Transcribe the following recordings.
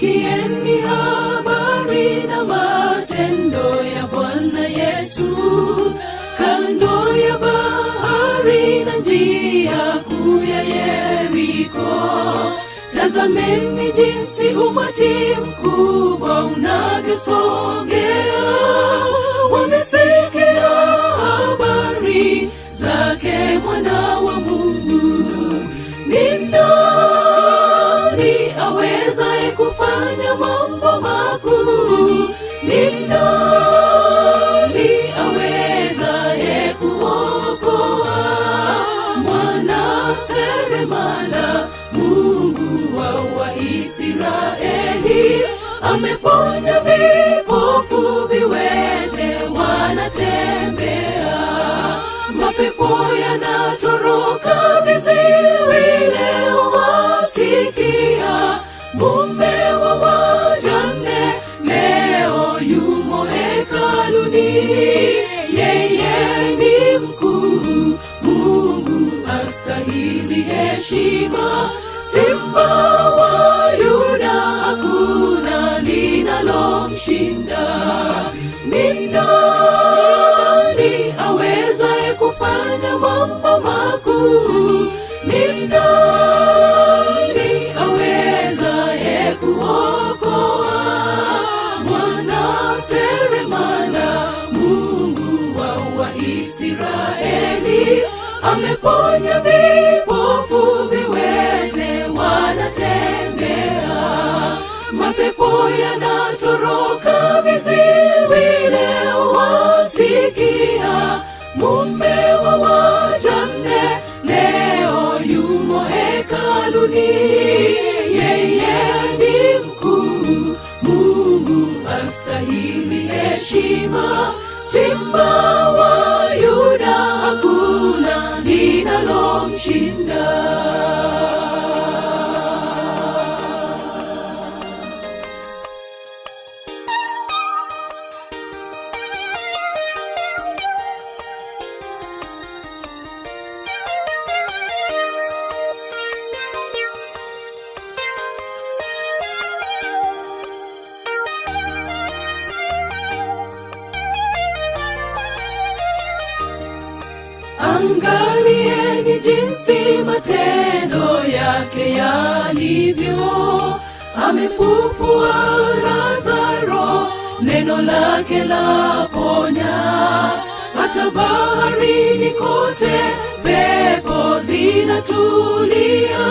Sikieni habari na matendo ya Bwana Yesu, kando ya bahari na njia kuu ya Yeriko. Tazameni jinsi umati mkubwa unavyosogea, wamesikia habari zake mwana wa Mungu. Ni nani awezaye kufanya mambo makuu? Ni nani awezaye kuokoa? Mwana seremala, Mungu wa Israeli, ameponya vipofu, viwete wanatembea, mapepo yanatoroka, viziwi leo wasikia. Mume wa wajane leo yumo hekaluni, yeye ni mkuu, Mungu astahili heshima. Simba wa Yuda, hakuna linalomshinda. Ni nani awezaye kufanya mambo makuu? Ni nani awezaye kuokoa? Mwana seremala, Mungu wa Israeli, ameponya vipofu, viwete wanatembea, mapepo yanatoroka, viziwi leo wasikia. Mume wa wajane leo yumo hekaluni, yeye ni mkuu, Mungu astahili heshima. Simba wa Yuda, hakuna linalomshinda. Angalieni jinsi matendo yake yalivyo, amefufua Lazaro, neno lake la ponya. Hata baharini kote pepo zinatulia,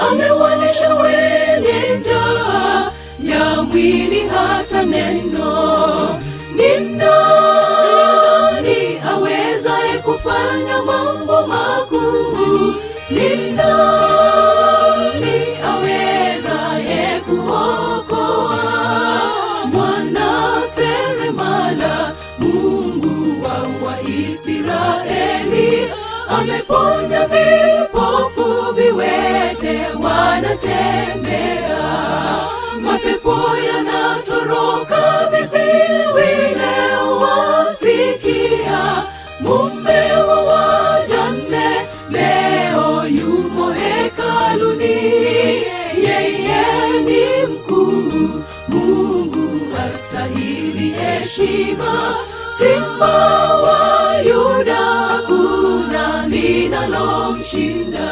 amewalisha wenye njaa ya mwili hata neno. Ni nani awezaye kufanya mambo makuu? Ni nani awezaye kuokoa? Mwana seremala, Mungu wa Israeli, ameponya vipofu, viwete wanatembea, mapepo yanatoroka, viziwi leo wasikia. Mume wa wajane leo yumo hekaluni, yeye ni mkuu, Mungu astahili heshima. Simba wa Yuda, hakuna linalomshinda.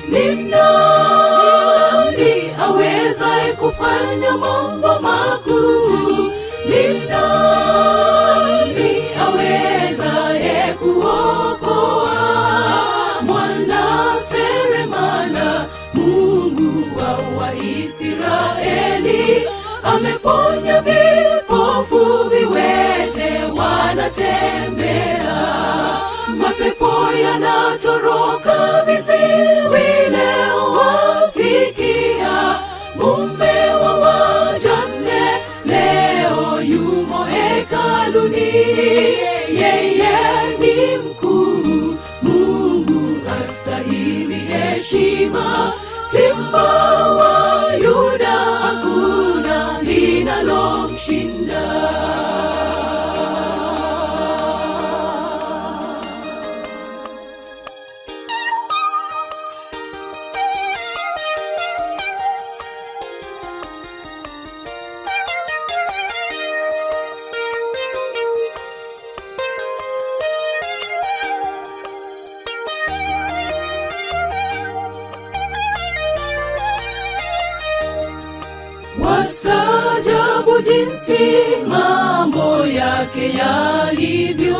Ni nani awezaye kufanya mambo makuu? Ni nani awezaye kuokoa? Mwana seremala, Mungu wa Israeli, ameponya vipofu, viwete wanatembea, mapepo yanatoroka, viziwi leo wasikia. Mume wa wajane leo yumo hekaluni, yeye ni mkuu, Mungu astahili heshima. Simba wa Yuda, hakuna linalomshinda. jinsi mambo yake yalivyo.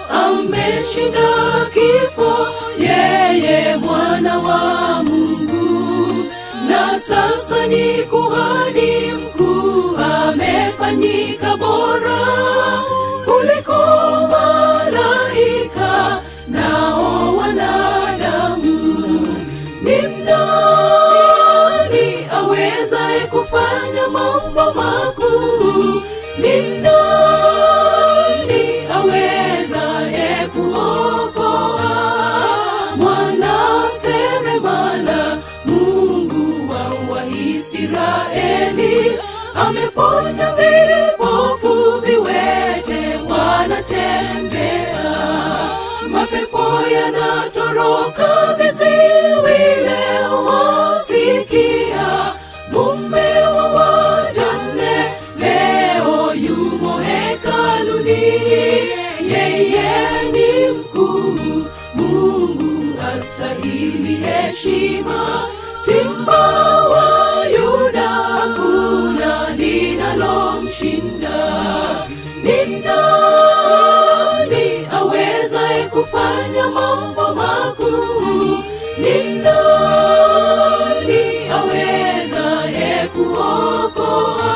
Ameshinda kifo, yeye mwana wa Mungu, na sasa ni kuhani mkuu. Amefanyika bora kuliko malaika nao wanadamu. Ni nani awezaye kufanya mambo makuu? Ni nani awezaye kuokoa? Mwana seremala, Mungu wa Israeli, ameponya vipofu, viwete wanatembea, mapepo yanatoroka, viziwi leo wasikia. Mume wa wajane leo yumo hekaluni, yeye ni mkuu, Mungu astahili heshima. Simba wa Yuda, hakuna linalomshinda. Ni nani awezaye kufanya mambo makuu? Ni nani awezaye kuokoa?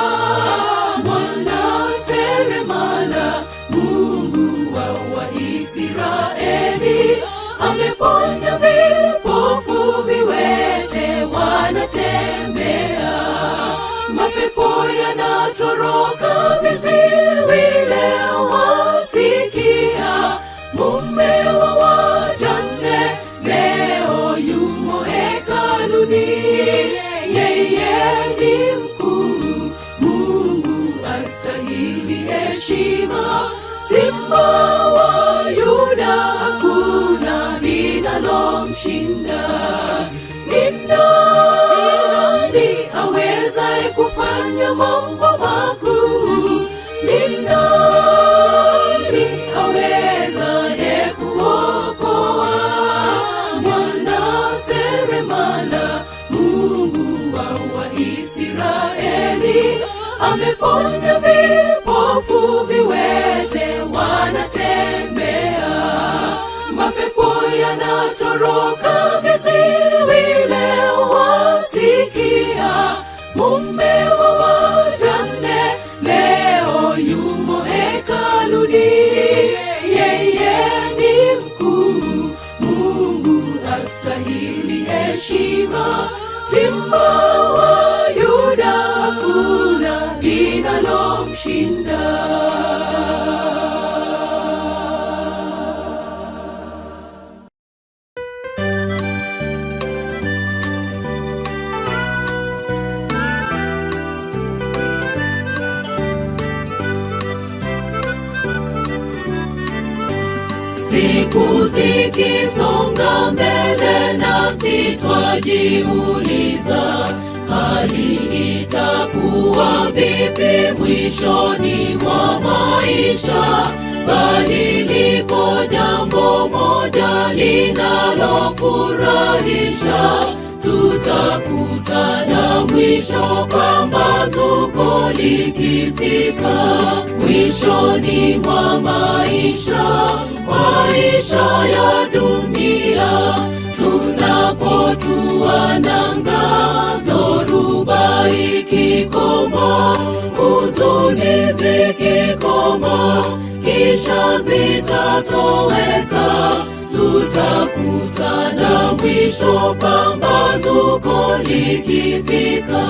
Mwana seremala, Mungu wa Israeli, ameponya vipofu, viwete wanatembea, mapepo yanatoroka, viziwi leo wasikia. Mume wa wajane leo yumo hekaluni, yeye ni mkuu, Mungu astahili heshima. Simba wa Yuda, hakuna linalomshinda. Ni nani awezaye kufanya mambo makuu? Ni nani awezaye kuokoa? Mwana seremala, Mungu wa Israeli, ameponya vipofu, viwete wanatembea, mapepo yanatoroka, viziwi leo wasikia. Mume wa wajane leo yumo hekaluni, yeye ni mkuu, Mungu astahili heshima. Simba wa Yuda, hakuna linalomshinda. Siku zikisonga mbele, nasi twajiuliza, hali itakuwa vipi mwishoni mwa maisha? Bali liko jambo moja linalofurahisha, tutakutana mwisho, pambazuko likifika. Mwishoni mwa maisha, maisha ya dunia, tunapotua nanga, dhoruba ikikoma, huzuni zikikoma, kisha zitatoweka. Tutakutana mwisho, pambazuko likifika.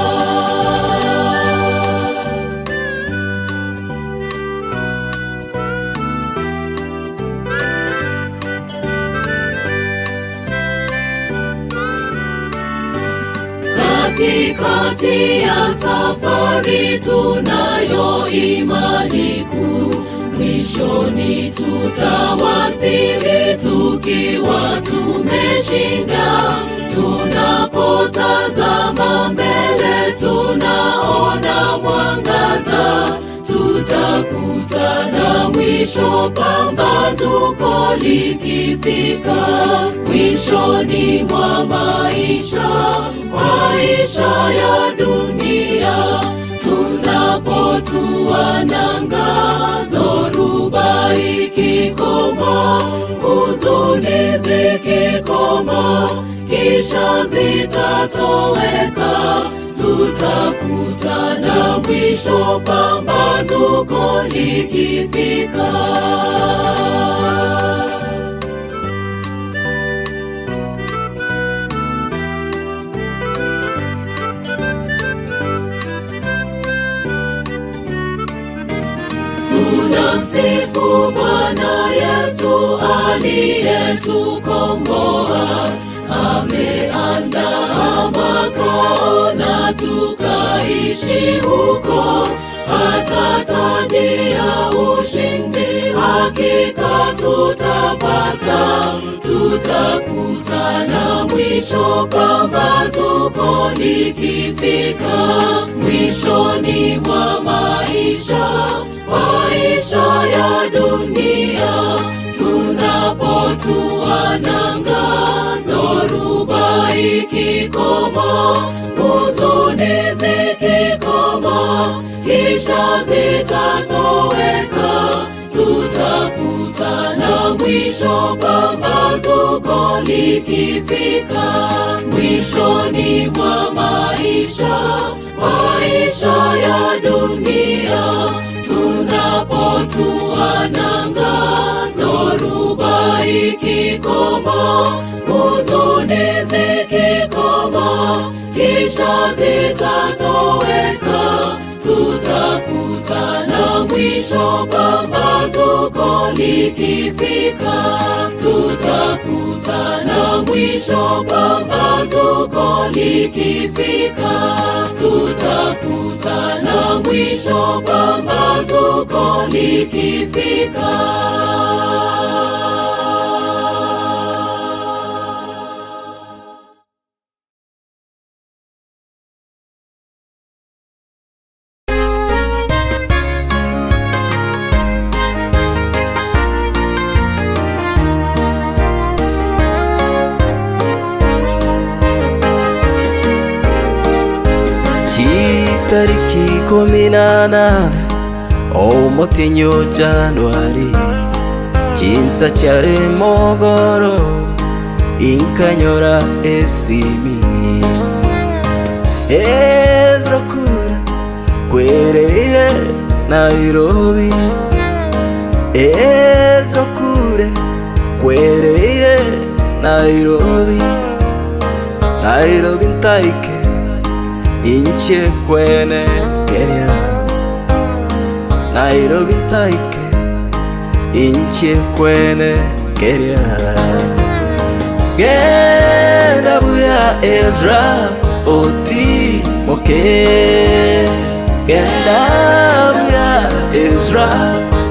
Katikati ya safari tunayo imani kuu, mwishoni tutawasili tukiwa tumeshinda. Tunapotazama mbele tunaona mwangaza, tutakutana mwisho, pambazuko likifika. Mwishoni mwa maisha, maisha ya dunia, tuna tunapotua nanga, dhoruba ikikoma, huzuni zikikoma, kisha zitatoweka, tutakutana mwisho pambazuko likifika. Tunamsifu Bwana Yesu aliyetukomboa, ameandaa makao na tukaishi huko, hata taji ya ushindi hakika tutapata, tutakutana mwisho pambazuko likifika. Mwishoni mwa maisha ya dunia, tunapotua nanga, dhoruba ikikoma, huzuni zikikoma, kisha zitatoweka, tutakutana mwisho pambazuko likifika. Mwishoni mwa maisha ya dunia, tunapotua nanga, dhoruba ikikoma, huzuni zikikoma, kisha zitatoweka, tutakutana mwisho pambazuko likifika. Tutakutana mwisho pambazuko likifika. Tutakutana mwisho pambazuko likifika. Tariki 18 Omotinyo Januari, Chinsa chare mogoro Inkanyora esimi. Ezra kura kwereire Nairobi. Ezra kure kwereire Nairobi. Nairobi ntaike inche kwene Kenya. Nairobi ntaike inche kwene Kenya. Genda buya Ezra oti moke. Genda buya Ezra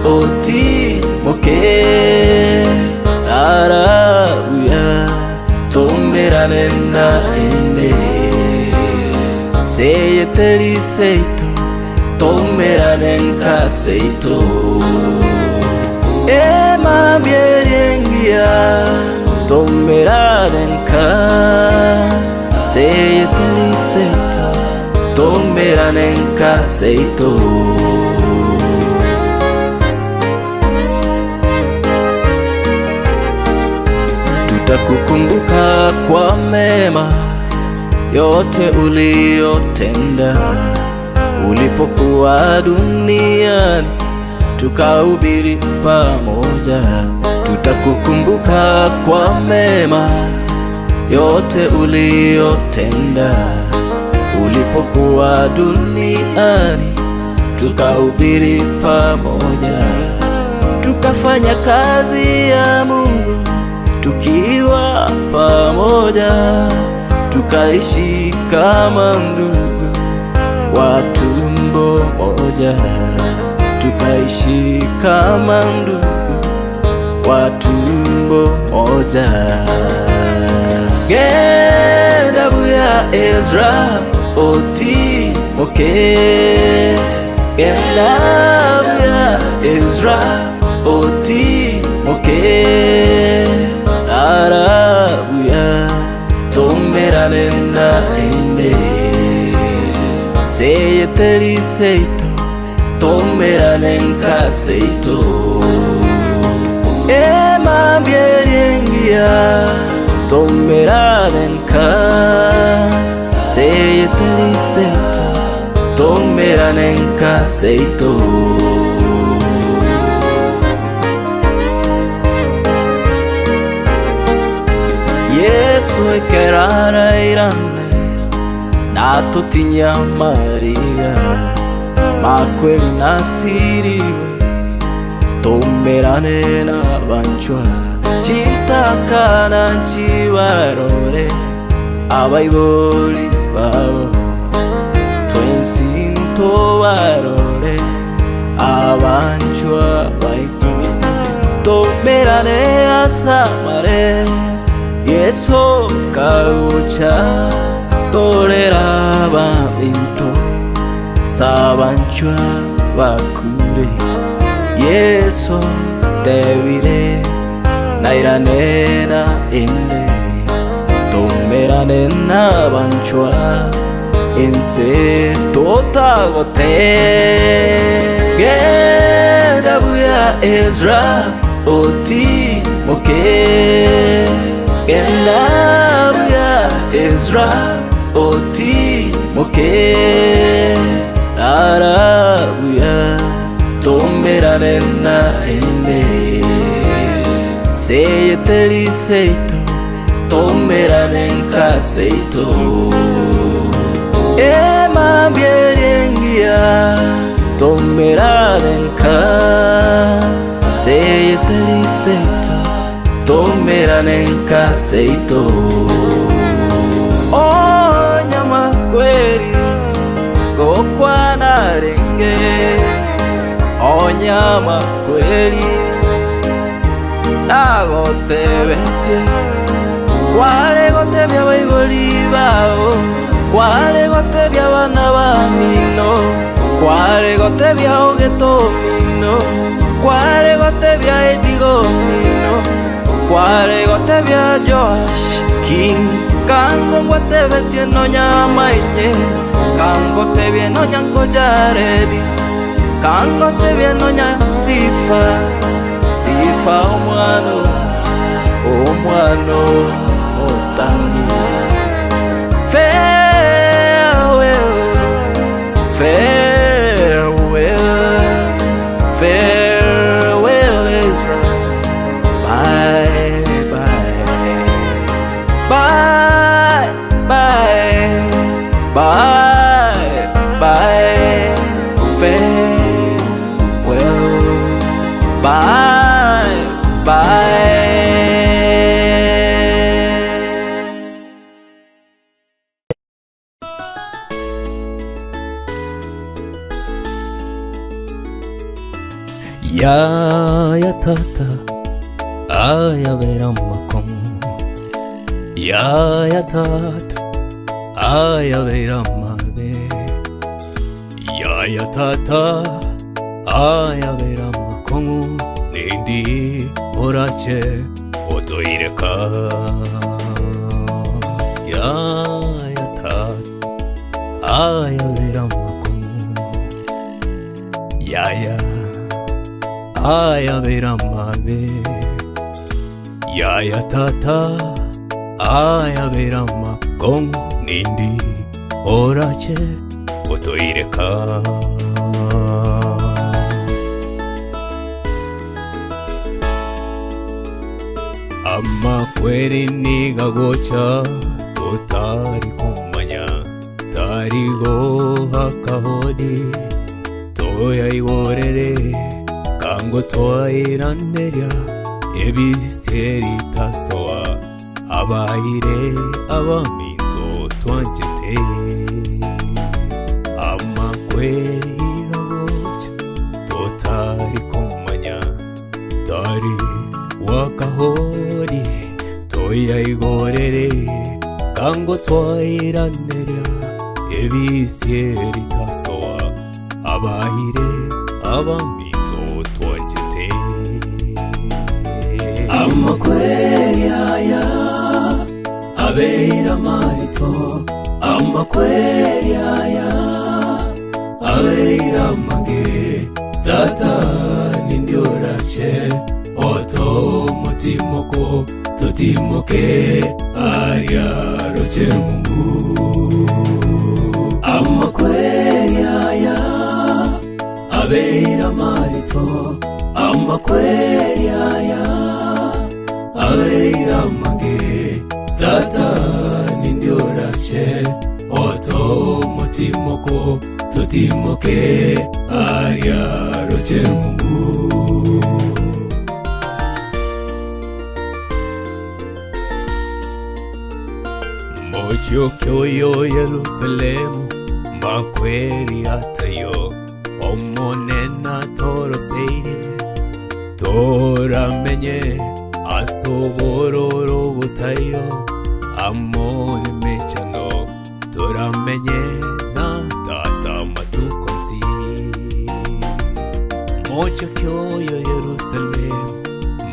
oti moke. Nara buya tomberane na ende. Seye teri seito tomberane nka seito. Ema bierengia tomberane nka. Seye teri seito tomberane nka seito. Tutakukumbuka kwa mema yote uliyotenda ulipokuwa duniani, tukahubiri pamoja. Tutakukumbuka kwa mema yote uliyotenda ulipokuwa duniani, tukahubiri pamoja. Tukafanya kazi ya Mungu tukiwa pamoja, tukaishi kama ndugu wa tumbo moja. Tukaishi kama ndugu wa tumbo moja. Genda buya Ezra oti moke. Genda buya Ezra oti moke. Nara buya tomberane na ende. Seye teri seito tomerane nkaseito mambierengia tomerane nka seyeteliseito tomerane nkaseito Yesu ekerara irane na tutinya Maria makweli nasiriwe tomerane n'abanchwa chintakana nchibarore abayiboli babo twensinto barore abanchwa baitu tomerane asamare Yeso kaucha torera babinto sabanchwa bakure Yeso tevire nairane na inde tomerane na banchwa inse totagote gedabuya Ezra oti moke gedabuya Ezra oti moke arabuya tomerane na inde seyeteliseito tomerane nkaseito mambierengia tomerane nka seyeteliseito tomerane nkaseito nyama kweli gokwana renge nyama kweli nagotebete kwale gotebya bayiboli bao kwale gotebya bana bamino kwale gotebya ogetomino kwale gotebya edigomino kwale gotebya Josh Kings kango gotebete no nyama inye kango tebye no nyango jaredi kango tebye no nya sifa omwano otangi farewell Ezra bye Ya tata aya veramakom ya tata aya veramabe ya tata aya veramakom nindi orache otoireka ya tata aya veramakom ya aya veramabe ya tata aya veramakom nindi orache otoireka amma kweri nigagocha totari kumanya tarigo hakahodi toya igorere kango toiranderia ebiseri tasoa abaire abaminto twanjete amma kweri gagocha totari kumanya tari wakahodi toya igorere kango toiranderia ebiseri tasoa abaire abaminto twanjete amma kweri aya abeira marito amma kweri aya abeira mage tata nindiorashe oto mutimoko tutimoke aria roche Mungu amakweya abeira marito amakweya abeira mange tata nindiorashe oto mutimoko tutimoke aria roche Mungu mocho kyoyo Yerusalemu makweri atayo omonena toroseire toramenye asobororo butayo amone mechano toramenye na tata matukosi mocho kyoyo Yerusalemu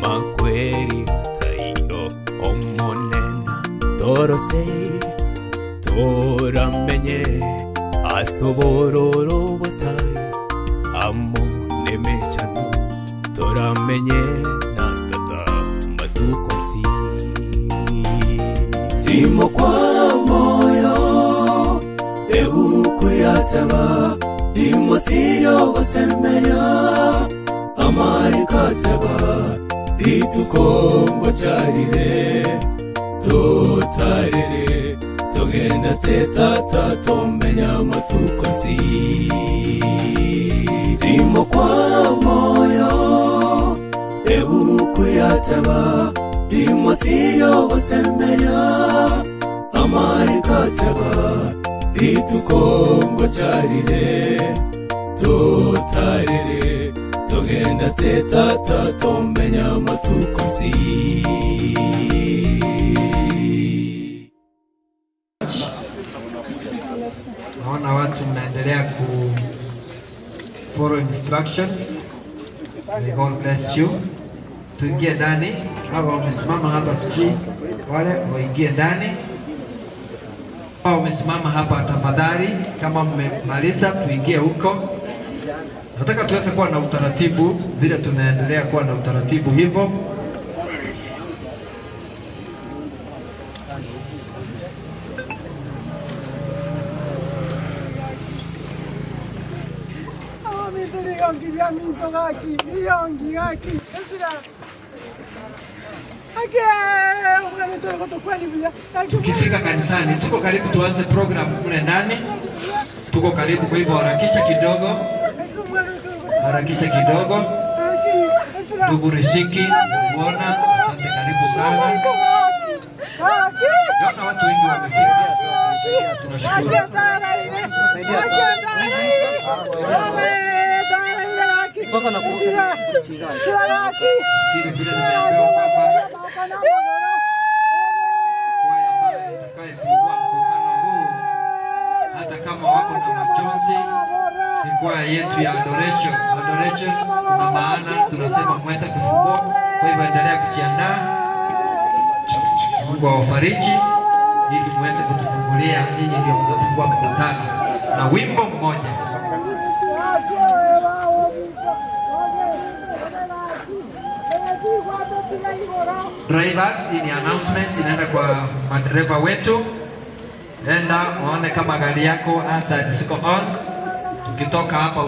makweri atayo omonena toroseire toramenye asobororo butayo amone mechano toramenye na tata matukosi timo kwa moyo kuyataba timo sirio gosemeria amarikataba ritukongo charire totarire togenda se tata tomenya matukosi timo kwa moyo kuyataba timo sirio gosemeria amarikataba ritukongo charire totarire togenda se tata tomenya matukosi naona watu mnaendelea ku follow instructions. May God bless you. Tuingie ndani. Hawa wamesimama hapa sisi wale waingie ndani. Hawa wamesimama hapa tafadhali, kama mmemaliza tuingie huko. Nataka tuweze kuwa na utaratibu vile tunaendelea kuwa na utaratibu hivyo. Tukifika kanisani, tuko karibu tuanze program kule ndani. Tuko karibu, kwa hivyo harakisha kidogo. Ndugu Riziki, muona, asante, karibu sana. Naona watu wengi wamefika. Tunashukuru. Toka na kuchika. Kile vile nimeambiwa kwamba kwa ambaye atakayefungua mkutano huu hata kama wako na majonzi ni kwa yetu ya adoration na maana tunasema mweze kufungua. Kwa hivyo endelea kujiandaa. Mungu awafariji ili muweze kutufungulia. Ninyi ndio mtafungua mkutano na wimbo mmoja. Drivers, hii ni announcement inaenda kwa madereva wetu. Enda uone kama gari yako hazard ziko on. Tukitoka hapa